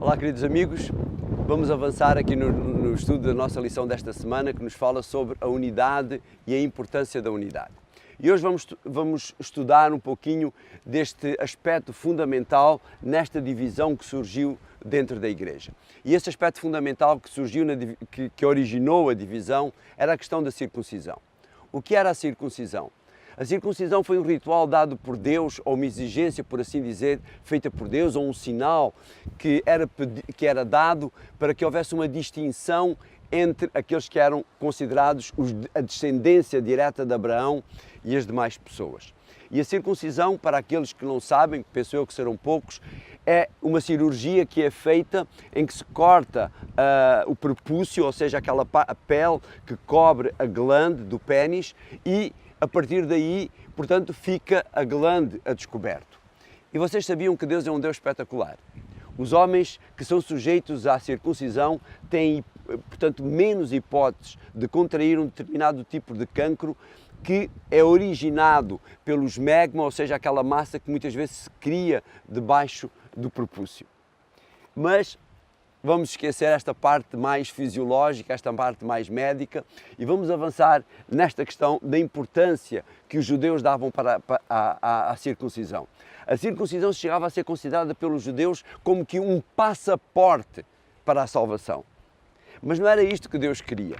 Olá, queridos amigos, vamos avançar aqui no estudo da nossa lição desta semana que nos fala sobre a unidade e a importância da unidade. E hoje vamos estudar um pouquinho deste aspecto fundamental nesta divisão que surgiu dentro da Igreja. E esse aspecto fundamental que surgiu, que originou a divisão, era a questão da circuncisão. O que era a circuncisão? A circuncisão foi um ritual dado por Deus, ou uma exigência, por assim dizer, feita por Deus, ou um sinal que era dado para que houvesse uma distinção entre aqueles que eram considerados a descendência direta de Abraão e as demais pessoas. E a circuncisão, para aqueles que não sabem, penso eu que serão poucos, é uma cirurgia que é feita em que se corta o prepúcio, ou seja, aquela pele que cobre a glande do pénis, e a partir daí, portanto, fica a glande a descoberto. E vocês sabiam que Deus é um Deus espetacular. Os homens que são sujeitos à circuncisão têm, portanto, menos hipóteses de contrair um determinado tipo de cancro que é originado pelo esmegma, ou seja, aquela massa que muitas vezes se cria debaixo do prepúcio. Mas vamos esquecer esta parte mais fisiológica, esta parte mais médica, e vamos avançar nesta questão da importância que os judeus davam para a circuncisão. A circuncisão chegava a ser considerada pelos judeus como que um passaporte para a salvação. Mas não era isto que Deus queria.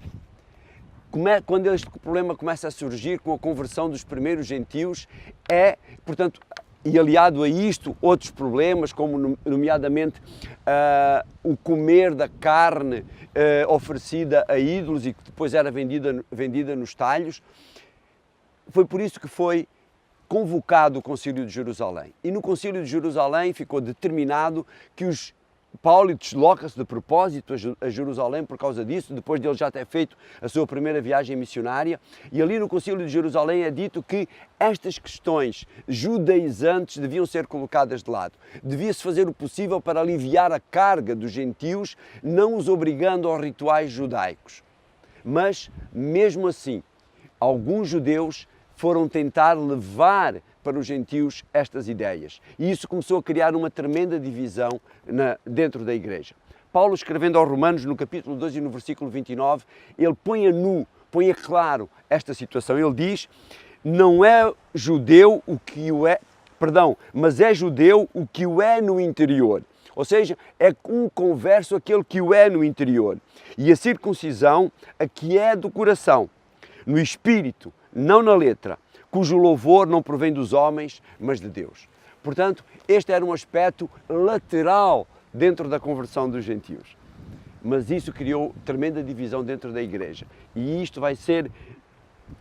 Quando este problema começa a surgir com a conversão dos primeiros gentios, portanto, e aliado a isto, outros problemas, como nomeadamente o comer da carne oferecida a ídolos e que depois era vendida nos talhos. Foi por isso que foi convocado o Concílio de Jerusalém. E no Concílio de Jerusalém ficou determinado que Paulo desloca-se de propósito a Jerusalém por causa disso, depois de ele já ter feito a sua primeira viagem missionária, e ali no Concílio de Jerusalém é dito que estas questões judaizantes deviam ser colocadas de lado. Devia-se fazer o possível para aliviar a carga dos gentios, não os obrigando aos rituais judaicos. Mas, mesmo assim, alguns judeus foram tentar levar para os gentios estas ideias. E isso começou a criar uma tremenda divisão dentro da Igreja. Paulo, escrevendo aos Romanos, no capítulo 2 e no versículo 29, ele põe a claro esta situação. Ele diz: não é judeu o que o é, mas é judeu o que o é no interior. Ou seja, é um converso aquele que o é no interior. E a circuncisão, a que é do coração, no espírito, não na letra, cujo louvor não provém dos homens, mas de Deus. Portanto, este era um aspecto lateral dentro da conversão dos gentios. Mas isso criou tremenda divisão dentro da Igreja. E isto vai ser,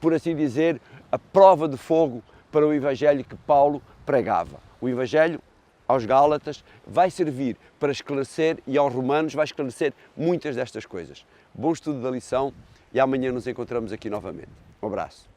por assim dizer, a prova de fogo para o Evangelho que Paulo pregava. O Evangelho aos Gálatas vai servir para esclarecer, e aos Romanos vai esclarecer muitas destas coisas. Bom estudo da lição e amanhã nos encontramos aqui novamente. Um abraço.